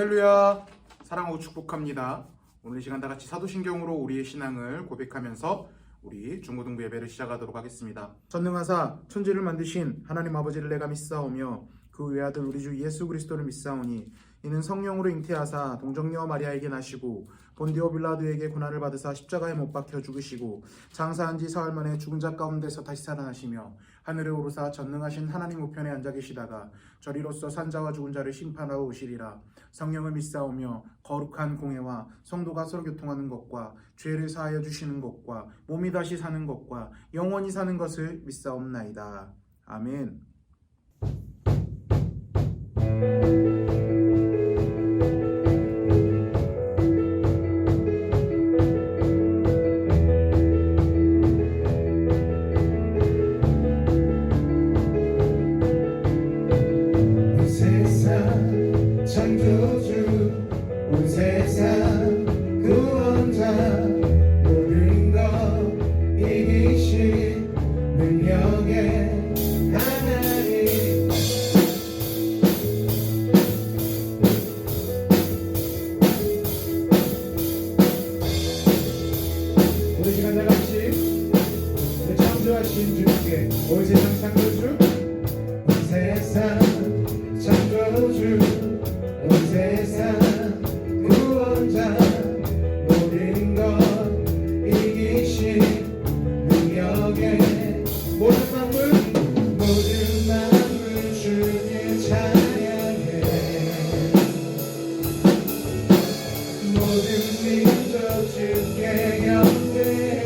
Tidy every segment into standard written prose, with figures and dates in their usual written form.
할렐루야, 사랑하고 축복합니다. 오늘 이 시간 다 같이 사도신경으로 우리의 신앙을 고백하면서 우리 중고등부 예배를 시작하도록 하겠습니다. 전능하사 천지를 만드신 하나님 아버지를 내가 믿사오며 그 외아들 우리 주 예수 그리스도를 믿사오니 이는 성령으로 잉태하사 동정녀 마리아에게 나시고 본디오 빌라도에게 고난을 받으사 십자가에 못 박혀 죽으시고 장사한 지 사흘 만에 죽은 자 가운데서 다시 살아나시며 하늘에 오르사 전능하신 하나님 우편에 앉아 계시다가 저리로서 산자와 죽은 자를 심판하러 오시리라. 성령을 믿사오며 거룩한 공회와 성도가 서로 교통하는 것과 죄를 사하여 주시는 것과 몸이 다시 사는 것과 영원히 사는 것을 믿사옵나이다. 아멘. 온 세상 창조주, 온 세상 창조주, 온 세상 구원자, 모든 것 이기신 능력에 모든 만물 주님 찬양해. 모든 민족 주께 경배해.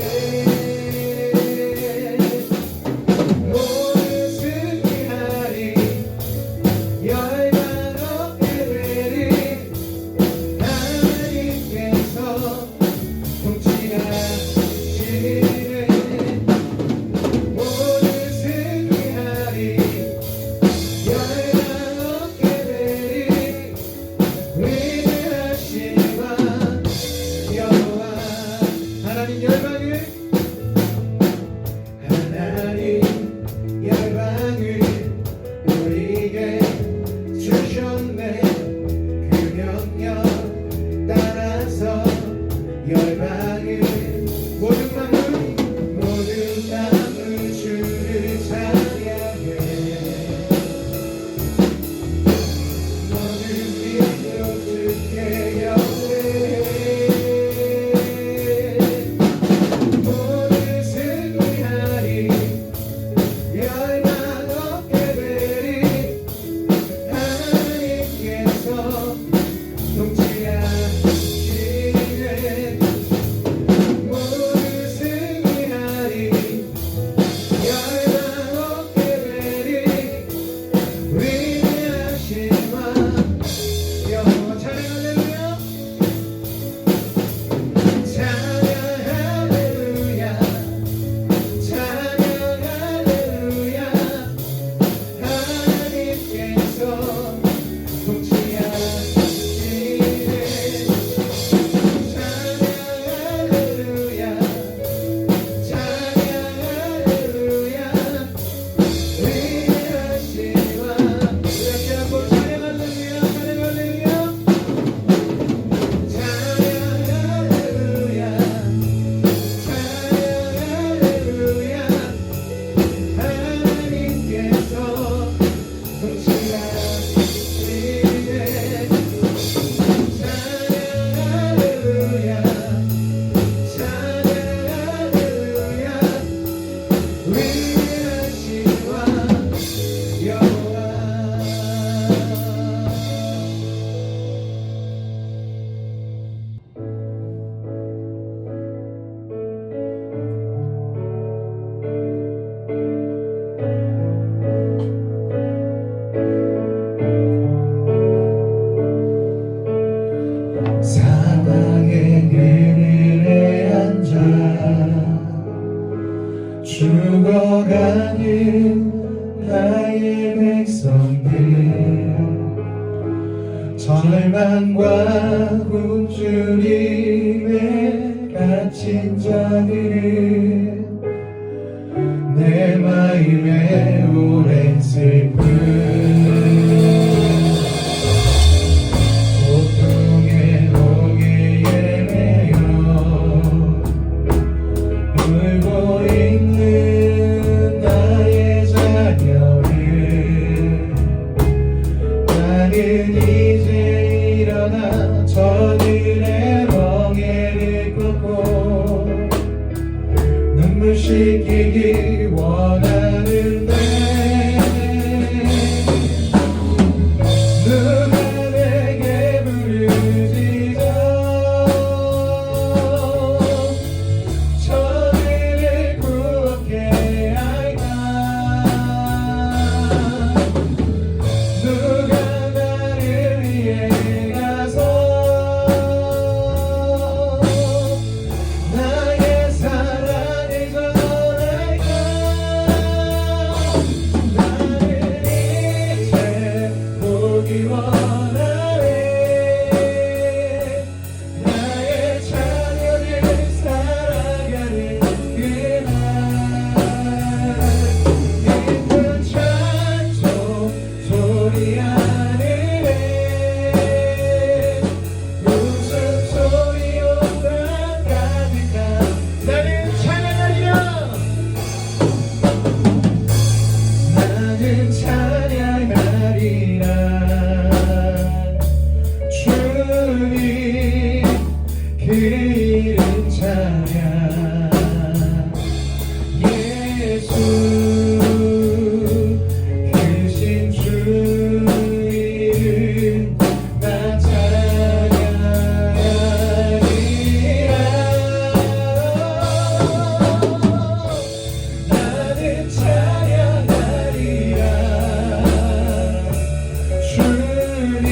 사방의 그늘에 앉아 죽어가는 나의 백성들, 절망과 굶주림에 갇힌 자들은 내 마음에 오랜 슬픔 울고 있는 나의 자녀를 나는 이제 일어나 저들의 멍에를 꺾고 눈물 씻기기 원하는데 누가 내게 부르짖어 저들을 구원케 할까 누가 나를 위해 가서 나의 사랑을 전할까 나는 이제 보기 원하네 나의 자녀를 살아가는 그날 깊은 찬송 소리 하늘에 웃음소리로 난 가득한 나는 찬양하리라 나는 찬양하리라 주님 그 이름 찬양 예수 크신 주 이름 나 찬양하리라 나는 찬양하리라 주님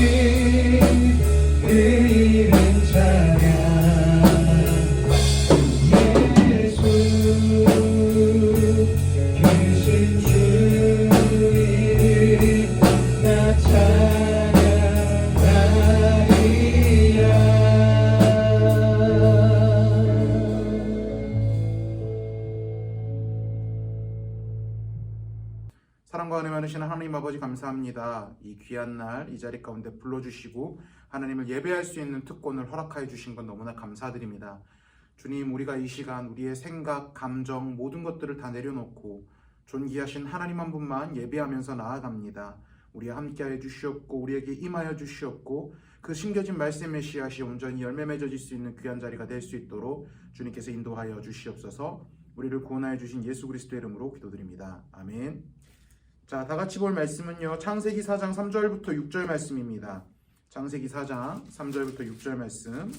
그 이름 찬양 예수 크신 주 이름 나 찬양하리라 사랑과 은혜 많으신 하나님 아버지 감사합니다. 이 귀한 날 이 자리 가운데 불러주시고 하나님을 예배할 수 있는 특권을 허락하여 주신 건 너무나 감사드립니다. 주님, 우리가 이 시간 우리의 생각, 감정 모든 것들을 다 내려놓고 존귀하신 하나님 한 분만 예배하면서 나아갑니다. 우리와 함께하여 주시옵고 우리에게 임하여 주시옵고 그 심겨진 말씀의 씨앗이 온전히 열매 맺어질 수 있는 귀한 자리가 될 수 있도록 주님께서 인도하여 주시옵소서. 우리를 구원하여 주신 예수 그리스도의 이름으로 기도드립니다. 아멘. 자, 다 같이 볼 말씀은요, 창세기 4장 3절부터 6절 말씀입니다. 창세기 4장 3절부터 6절 말씀.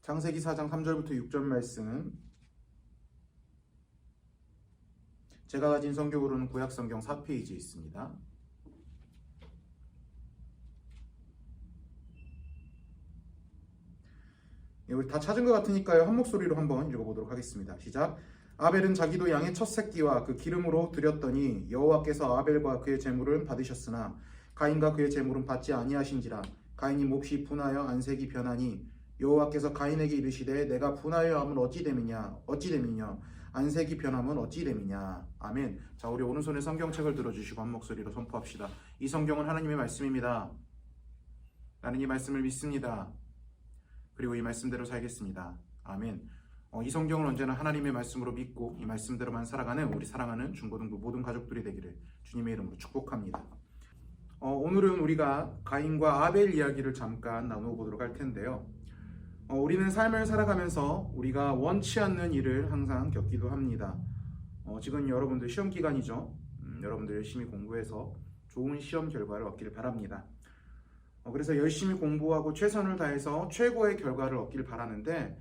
창세기 4장 3절부터 6절 말씀. 제가 가진 성경으로는 구약 성경 4페이지에 있습니다. 우리 다 찾은 것 같으니까요, 한 목소리로 한번 읽어보도록 하겠습니다. 시작. 아벨은 자기도 양의 첫 새끼와 그 기름으로 드렸더니 여호와께서 아벨과 그의 제물은 받으셨으나 가인과 그의 제물은 받지 아니하신지라. 가인이 몹시 분하여 안색이 변하니 여호와께서 가인에게 이르시되 내가 분하여 함은 어찌 됨이냐 안색이 변함은 어찌 됨이냐. 아멘. 자, 우리 오른손에 성경책을 들어주시고 한 목소리로 선포합시다. 이 성경은 하나님의 말씀입니다. 나는 이 말씀을 믿습니다. 그리고 이 말씀대로 살겠습니다. 아멘. 이 성경은 언제나 하나님의 말씀으로 믿고 이 말씀대로만 살아가는 우리 사랑하는 중고등부 모든 가족들이 되기를 주님의 이름으로 축복합니다. 오늘은 우리가 가인과 아벨 이야기를 잠깐 나누어 보도록 할 텐데요. 우리는 삶을 살아가면서 우리가 원치 않는 일을 항상 겪기도 합니다. 지금 여러분들 시험 기간이죠. 여러분들 열심히 공부해서 좋은 시험 결과를 얻기를 바랍니다. 그래서 열심히 공부하고 최선을 다해서 최고의 결과를 얻기를 바라는데,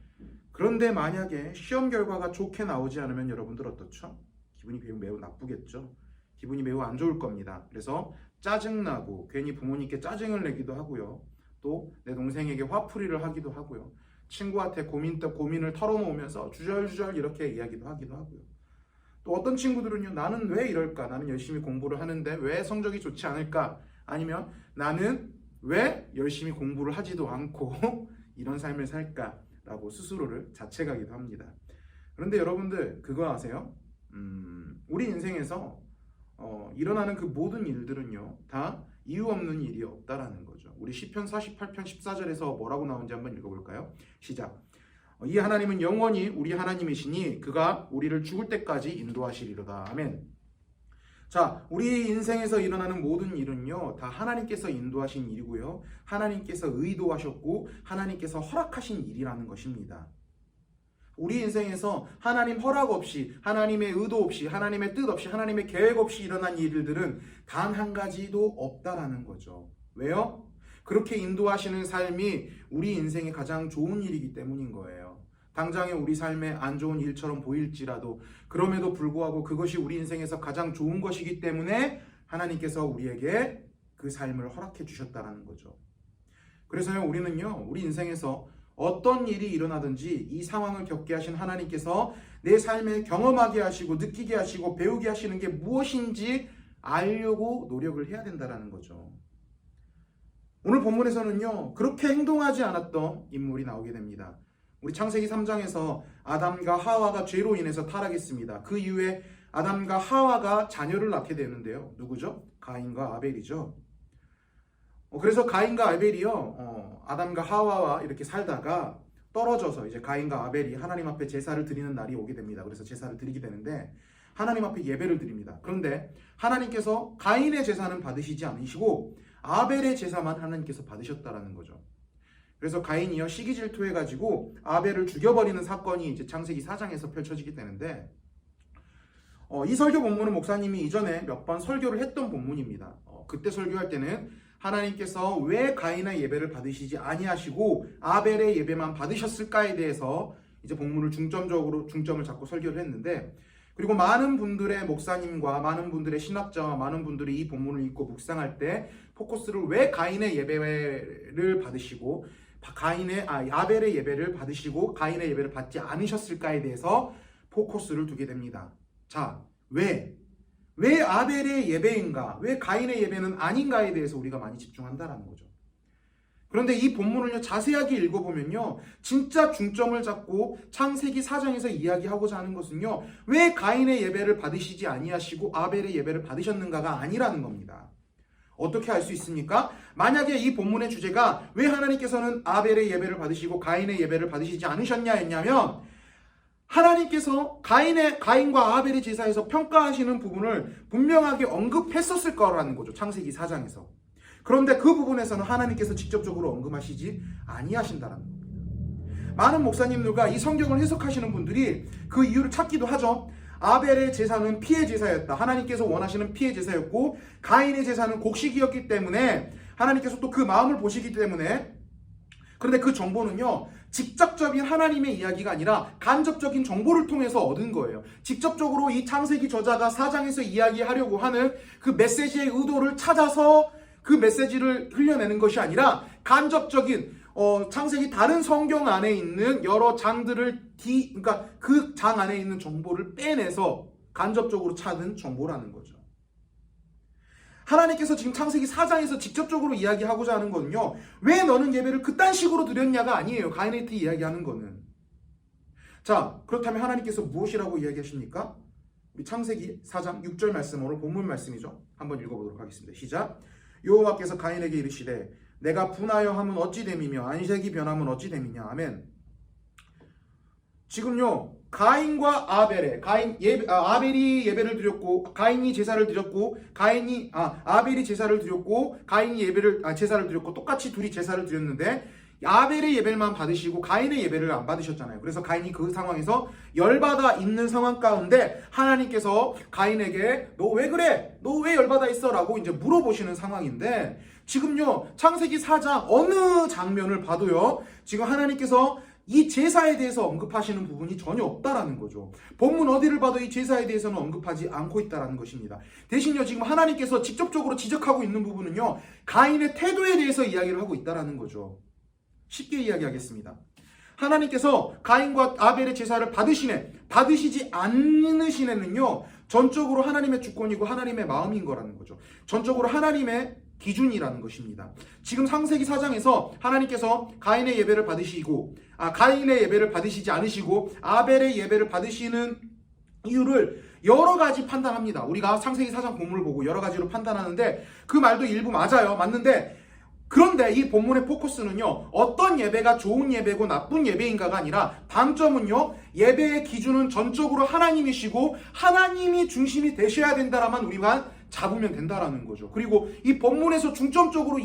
그런데 만약에 시험 결과가 좋게 나오지 않으면 여러분들 어떻죠? 기분이 매우 나쁘겠죠. 기분이 매우 안 좋을 겁니다. 그래서 짜증나고 괜히 부모님께 짜증을 내기도 하고요. 또 내 동생에게 화풀이를 하기도 하고요. 친구한테 고민을 털어놓으면서 주절주절 이렇게 이야기도 하기도 하고요. 또 어떤 친구들은요, 나는 왜 이럴까? 나는 열심히 공부를 하는데 왜 성적이 좋지 않을까? 아니면 나는 왜 열심히 공부를 하지도 않고 이런 삶을 살까? 라고 스스로를 자책하기도 합니다. 그런데 여러분들 그거 아세요? 우리 인생에서 일어나는 그 모든 일들은요, 다 이유 없는 일이 없다라는 거죠. 우리 시편 48편 14절에서 뭐라고 나오는지 한번 읽어볼까요? 시작. 이 하나님은 영원히 우리 하나님이시니 그가 우리를 죽을 때까지 인도하시리로다. 아멘. 자, 우리 인생에서 일어나는 모든 일은요, 다 하나님께서 인도하신 일이고요, 하나님께서 의도하셨고 하나님께서 허락하신 일이라는 것입니다. 우리 인생에서 하나님 허락 없이, 하나님의 의도 없이, 하나님의 뜻 없이, 하나님의 계획 없이 일어난 일들은 단 한 가지도 없다라는 거죠. 왜요? 그렇게 인도하시는 삶이 우리 인생의 가장 좋은 일이기 때문인 거예요. 당장의 우리 삶에 안 좋은 일처럼 보일지라도 그럼에도 불구하고 그것이 우리 인생에서 가장 좋은 것이기 때문에 하나님께서 우리에게 그 삶을 허락해 주셨다는 거죠. 그래서요, 우리는요, 우리 인생에서 어떤 일이 일어나든지 이 상황을 겪게 하신 하나님께서 내 삶에 경험하게 하시고 느끼게 하시고 배우게 하시는 게 무엇인지 알려고 노력을 해야 된다는 거죠. 오늘 본문에서는요, 그렇게 행동하지 않았던 인물이 나오게 됩니다. 우리 창세기 3장에서 아담과 하와가 죄로 인해서 타락했습니다. 그 이후에 아담과 하와가 자녀를 낳게 되는데요. 누구죠? 가인과 아벨이죠. 그래서 가인과 아벨이요, 아담과 하와와 이렇게 살다가 떨어져서 이제 가인과 아벨이 하나님 앞에 제사를 드리는 날이 오게 됩니다. 그래서 제사를 드리게 되는데 하나님 앞에 예배를 드립니다. 그런데 하나님께서 가인의 제사는 받으시지 않으시고 아벨의 제사만 하나님께서 받으셨다라는 거죠. 그래서 가인이요, 시기 질투해가지고 아벨을 죽여버리는 사건이 이제 창세기 4장에서 펼쳐지게 되는데, 이 설교 본문은 목사님이 이전에 몇 번 설교를 했던 본문입니다. 그때 설교할 때는 하나님께서 왜 가인의 예배를 받으시지 아니하시고 아벨의 예배만 받으셨을까에 대해서 이제 본문을 중점을 잡고 설교를 했는데, 그리고 많은 분들의 목사님과 많은 분들의 신학자와 많은 분들이 이 본문을 읽고 묵상할 때 포커스를 왜 가인의 예배를 받으시고 아벨의 예배를 받으시고 가인의 예배를 받지 않으셨을까에 대해서 포커스를 두게 됩니다. 자, 왜 아벨의 예배인가, 왜 가인의 예배는 아닌가에 대해서 우리가 많이 집중한다라는 거죠. 그런데 이 본문을 자세하게 읽어보면요, 진짜 중점을 잡고 창세기 4장에서 이야기하고자 하는 것은요, 왜 가인의 예배를 받으시지 아니하시고 아벨의 예배를 받으셨는가가 아니라는 겁니다. 어떻게 알 수 있습니까? 만약에 이 본문의 주제가 왜 하나님께서는 아벨의 예배를 받으시고 가인의 예배를 받으시지 않으셨냐 했냐면, 하나님께서 가인과 아벨의 제사에서 평가하시는 부분을 분명하게 언급했었을 거라는 거죠. 창세기 4장에서. 그런데 그 부분에서는 하나님께서 직접적으로 언급하시지 아니하신다는 겁니다. 많은 목사님들과 이 성경을 해석하시는 분들이 그 이유를 찾기도 하죠. 아벨의 제사는 피의 제사였다. 하나님께서 원하시는 피의 제사였고 가인의 제사는 곡식이었기 때문에 하나님께서 또 그 마음을 보시기 때문에, 그런데 그 정보는요, 직접적인 하나님의 이야기가 아니라 간접적인 정보를 통해서 얻은 거예요. 직접적으로 이 창세기 저자가 4장에서 이야기하려고 하는 그 메시지의 의도를 찾아서 그 메시지를 흘려내는 것이 아니라 간접적인 창세기 다른 성경 안에 있는 여러 장들을 그러니까 그 장 안에 있는 정보를 빼내서 간접적으로 찾은 정보라는 거죠. 하나님께서 지금 창세기 4장에서 직접적으로 이야기하고자 하는 거는요, 왜 너는 예배를 그딴 식으로 드렸냐가 아니에요. 가인한테 이야기하는 거는. 자, 그렇다면 하나님께서 무엇이라고 이야기하십니까? 우리 창세기 4장 6절 말씀, 오늘 본문 말씀이죠. 한번 읽어보도록 하겠습니다. 시작. 여호와께서 가인에게 이르시되 내가 분하여 함은 어찌 됨이며 안색이 변함은 어찌 됨이냐. 아멘. 지금요, 가인과 아벨이 예배를 드렸고 가인이 제사를 드렸고 아벨이 제사를 드렸고 가인이 제사를 드렸고 똑같이 둘이 제사를 드렸는데 아벨의 예배만 받으시고 가인의 예배를 안 받으셨잖아요. 그래서 가인이 그 상황에서 열받아 있는 상황 가운데 하나님께서 가인에게 너 왜 그래? 너 왜 열받아 있어? 라고 이제 물어보시는 상황인데, 지금요, 창세기 4장 어느 장면을 봐도요, 지금 하나님께서 이 제사에 대해서 언급하시는 부분이 전혀 없다라는 거죠. 본문 어디를 봐도 이 제사에 대해서는 언급하지 않고 있다라는 것입니다. 대신요, 지금 하나님께서 직접적으로 지적하고 있는 부분은요, 가인의 태도에 대해서 이야기를 하고 있다라는 거죠. 쉽게 이야기하겠습니다. 하나님께서 가인과 아벨의 제사를 받으시지 않으시네는요, 전적으로 하나님의 주권이고 하나님의 마음인 거라는 거죠. 전적으로 하나님의 기준이라는 것입니다. 지금 창세기 4장에서 하나님께서 가인의 예배를 받으시지 않으시고 아벨의 예배를 받으시는 이유를 여러 가지 판단합니다. 우리가 창세기 4장 본문을 보고 여러 가지로 판단하는데 그 말도 일부 맞아요. 맞는데 그런데 이 본문의 포커스는요, 어떤 예배가 좋은 예배고 나쁜 예배인가가 아니라 방점은요, 예배의 기준은 전적으로 하나님이시고 하나님이 중심이 되셔야 된다라만 우리가 잡으면 된다라는 거죠. 그리고 이 본문에서 중점적으로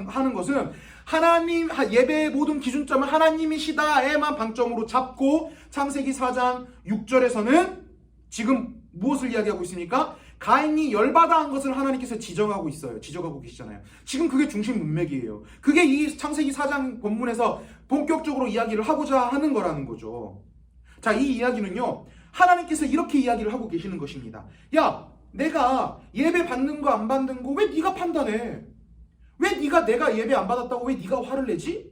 하는 것은 하나님, 예배의 모든 기준점은 하나님이시다에만 방점으로 잡고 창세기 4장 6절에서는 지금 무엇을 이야기하고 있습니까? 가인이 열받아 한 것을 하나님께서 지적하고 있어요. 지적하고 계시잖아요. 지금 그게 중심 문맥이에요. 그게 이 창세기 4장 본문에서 본격적으로 이야기를 하고자 하는 거라는 거죠. 자, 이 이야기는요, 하나님께서 이렇게 이야기를 하고 계시는 것입니다. 야, 내가 예배 받는 거 안 받는 거 왜 네가 판단해? 왜 내가 예배 안 받았다고 왜 네가 화를 내지?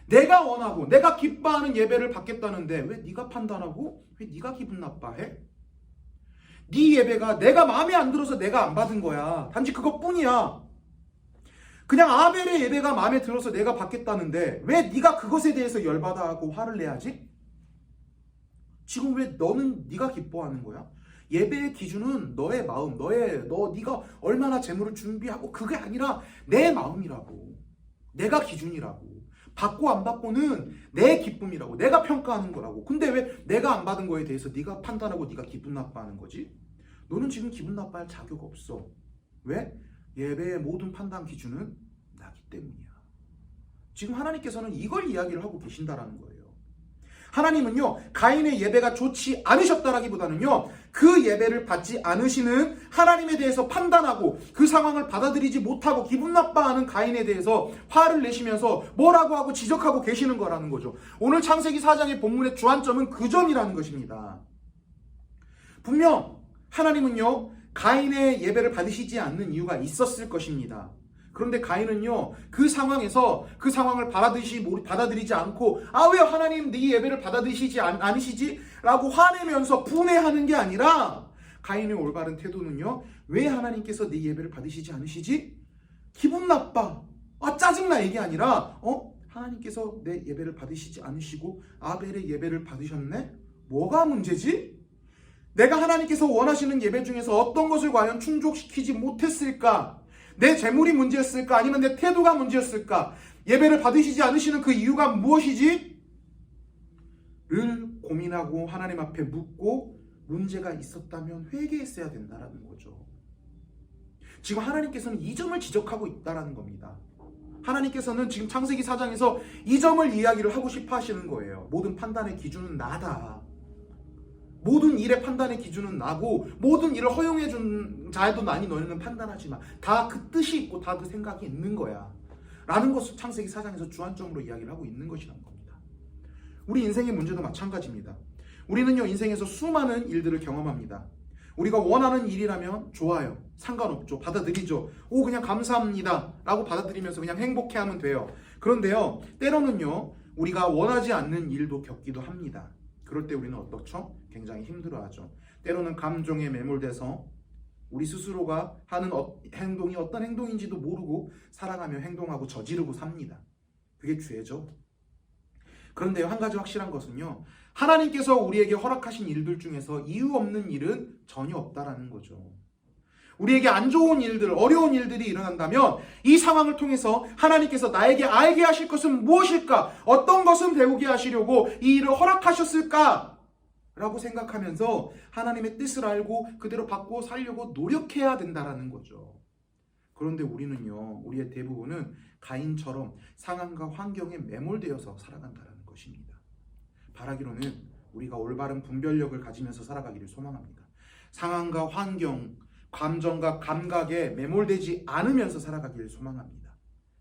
내가 원하고 내가 기뻐하는 예배를 받겠다는데 왜 네가 판단하고 왜 네가 기분 나빠해? 네 예배가 내가 마음에 안 들어서 내가 안 받은 거야. 단지 그것뿐이야. 그냥 아벨의 예배가 마음에 들어서 내가 받겠다는데 왜 네가 그것에 대해서 열받아 하고 화를 내야지? 지금 왜 너는 네가 기뻐하는 거야? 예배의 기준은 너의 마음, 네가 얼마나 재물을 준비하고 그게 아니라 내 마음이라고. 내가 기준이라고. 받고 안 받고는 내 기쁨이라고. 내가 평가하는 거라고. 근데 왜 내가 안 받은 거에 대해서 네가 판단하고 네가 기분 나빠하는 거지? 너는 지금 기분 나빠할 자격 없어. 왜? 예배의 모든 판단 기준은 나기 때문이야. 지금 하나님께서는 이걸 이야기를 하고 계신다라는 거예요. 하나님은요, 가인의 예배가 좋지 않으셨다라기보다는요, 그 예배를 받지 않으시는 하나님에 대해서 판단하고 그 상황을 받아들이지 못하고 기분 나빠하는 가인에 대해서 화를 내시면서 뭐라고 하고 지적하고 계시는 거라는 거죠. 오늘 창세기 4장의 본문의 주안점은 그 점이라는 것입니다. 분명 하나님은요, 가인의 예배를 받으시지 않는 이유가 있었을 것입니다. 그런데 가인은요, 그 상황에서 그 상황을 받아들이지 않고 왜 하나님 네 예배를 받아들이시지 않으시지? 라고 화내면서 분해하는 게 아니라 가인의 올바른 태도는요, 왜 하나님께서 네 예배를 받으시지 않으시지? 기분 나빠, 짜증나 이게 아니라 하나님께서 내 예배를 받으시지 않으시고 아벨의 예배를 받으셨네? 뭐가 문제지? 내가 하나님께서 원하시는 예배 중에서 어떤 것을 과연 충족시키지 못했을까? 내 재물이 문제였을까? 아니면 내 태도가 문제였을까? 예배를 받으시지 않으시는 그 이유가 무엇이지? 를 고민하고 하나님 앞에 묻고 문제가 있었다면 회개했어야 된다는 거죠. 지금 하나님께서는 이 점을 지적하고 있다는 겁니다. 하나님께서는 지금 창세기 4장에서 이 점을 이야기를 하고 싶어 하시는 거예요. 모든 판단의 기준은 나다. 모든 일의 판단의 기준은 나고 모든 일을 허용해 준 자에도 나니 너희는 판단하지 마. 다 그 뜻이 있고 다 그 생각이 있는 거야. 라는 것을 창세기 4장에서 주안점으로 이야기를 하고 있는 것이란 겁니다. 우리 인생의 문제도 마찬가지입니다. 우리는요, 인생에서 수많은 일들을 경험합니다. 우리가 원하는 일이라면 좋아요. 상관없죠. 받아들이죠. 그냥 감사합니다. 라고 받아들이면서 그냥 행복해하면 돼요. 그런데요, 때로는요, 우리가 원하지 않는 일도 겪기도 합니다. 그럴 때 우리는 어떻죠? 굉장히 힘들어하죠. 때로는 감정에 매몰돼서 우리 스스로가 하는 행동이 어떤 행동인지도 모르고 살아가며 행동하고 저지르고 삽니다. 그게 죄죠. 그런데 한 가지 확실한 것은요, 하나님께서 우리에게 허락하신 일들 중에서 이유 없는 일은 전혀 없다라는 거죠. 우리에게 안 좋은 일들, 어려운 일들이 일어난다면 이 상황을 통해서 하나님께서 나에게 알게 하실 것은 무엇일까? 어떤 것은 배우게 하시려고 이 일을 허락하셨을까? 라고 생각하면서 하나님의 뜻을 알고 그대로 받고 살려고 노력해야 된다라는 거죠. 그런데 우리의 대부분은 가인처럼 상황과 환경에 매몰되어서 살아간다는 것입니다. 바라기로는 우리가 올바른 분별력을 가지면서 살아가기를 소망합니다. 상황과 환경, 감정과 감각에 매몰되지 않으면서 살아가기를 소망합니다.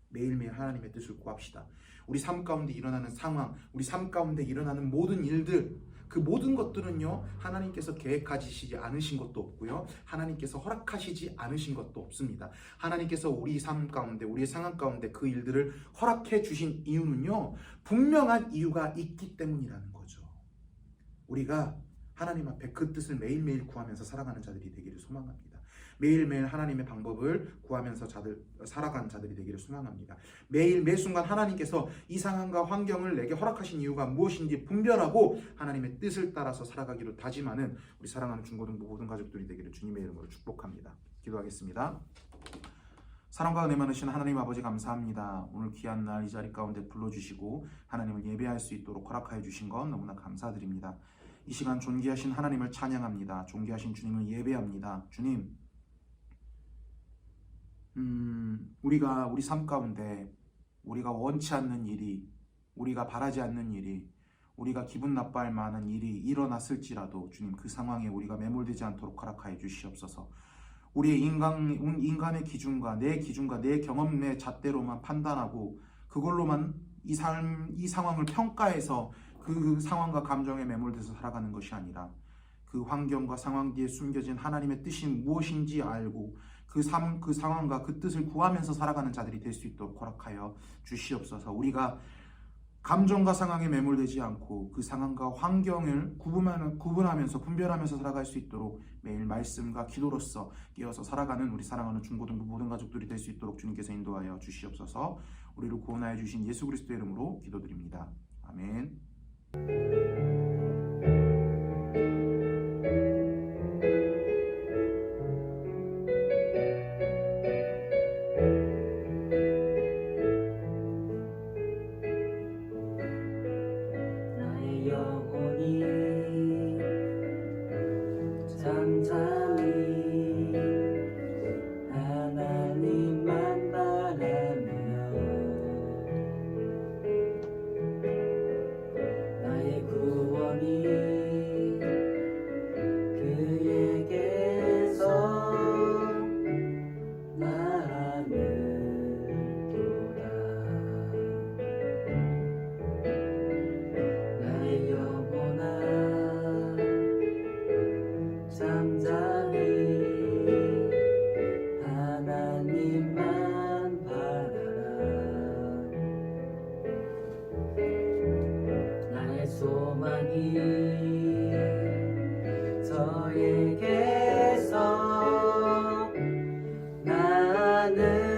매일매일 하나님의 뜻을 구합시다. 우리 삶 가운데 일어나는 상황, 우리 삶 가운데 일어나는 모든 일들, 그 모든 것들은요, 하나님께서 계획하시지 않으신 것도 없고요, 하나님께서 허락하시지 않으신 것도 없습니다. 하나님께서 우리 삶 가운데, 우리의 상황 가운데 그 일들을 허락해 주신 이유는요, 분명한 이유가 있기 때문이라는 거죠. 우리가 하나님 앞에 그 뜻을 매일매일 구하면서 살아가는 자들이 되기를 소망합니다. 매일매일 하나님의 방법을 구하면서 살아가는 자들이 되기를 소망합니다. 매일 매순간 하나님께서 이 상황과 환경을 내게 허락하신 이유가 무엇인지 분별하고 하나님의 뜻을 따라서 살아가기로 다짐하는 우리 사랑하는 중고등부 모든 가족들이 되기를 주님의 이름으로 축복합니다. 기도하겠습니다. 사랑과 은혜 많으신 하나님 아버지 감사합니다. 오늘 귀한 날 이 자리 가운데 불러주시고 하나님을 예배할 수 있도록 허락하여 주신 것 너무나 감사드립니다. 이 시간 존귀하신 하나님을 찬양합니다. 존귀하신 주님을 예배합니다. 주님, 우리가 우리 삶 가운데 우리가 원치 않는 일이, 우리가 바라지 않는 일이, 우리가 기분 나빠할 만한 일이 일어났을지라도 주님 그 상황에 우리가 매몰되지 않도록 허락하여 주시옵소서. 우리의 인간의 기준과 내 경험, 내 잣대로만 판단하고 그걸로만 이 상황을 평가해서 그 상황과 감정에 매몰돼서 살아가는 것이 아니라 그 환경과 상황 뒤에 숨겨진 하나님의 뜻이 무엇인지 알고 그 상황과 그 뜻을 구하면서 살아가는 자들이 될 수 있도록 허락하여 주시옵소서. 우리가 감정과 상황에 매몰되지 않고 그 상황과 환경을 구분하면서 분별하면서 살아갈 수 있도록 매일 말씀과 기도로서 깨어서 살아가는 우리 사랑하는 중고등부 모든 가족들이 될 수 있도록 주님께서 인도하여 주시옵소서. 우리를 구원하여 주신 예수 그리스도의 이름으로 기도드립니다. 아멘. 나의 영혼이 잠잠히 하나님만 바라며 나의 구원이 그에게서 나는도다. 나의 영혼아 잠잠히 하나님만 바라라. 나의 소망이 저에게서 나는도다.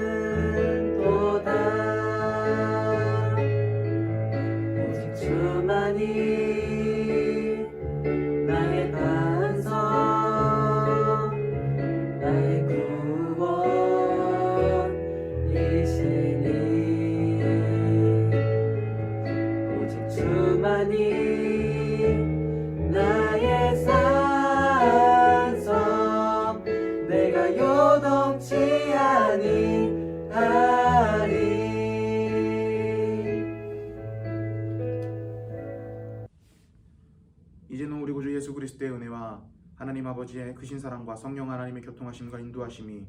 오직 주만이 나의 반석, 나의 구원이시니. 오직 주만이 나의 산성, 내가 요동치 아니하리. 이제는 우리 구주 예수 그리스도의 은혜와 하나님 아버지의 크신 사랑과 성령 하나님의 교통하심과 인도하심이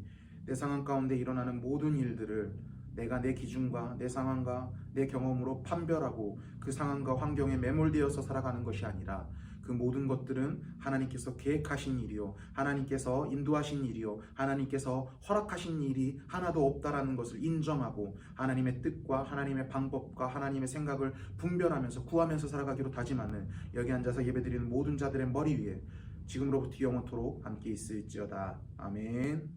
내 상황 가운데 일어나는 모든 일들을 내가 내 기준과 내 상황과 내 경험으로 판별하고 그 상황과 환경에 매몰되어서 살아가는 것이 아니라 그 모든 것들은 하나님께서 계획하신 일이요, 하나님께서 인도하신 일이요, 하나님께서 허락하신 일이 하나도 없다라는 것을 인정하고 하나님의 뜻과 하나님의 방법과 하나님의 생각을 분별하면서 구하면서 살아가기로 다짐하는 여기 앉아서 예배드리는 모든 자들의 머리 위에 지금으로부터 영원토록 함께 있을지어다. 아멘.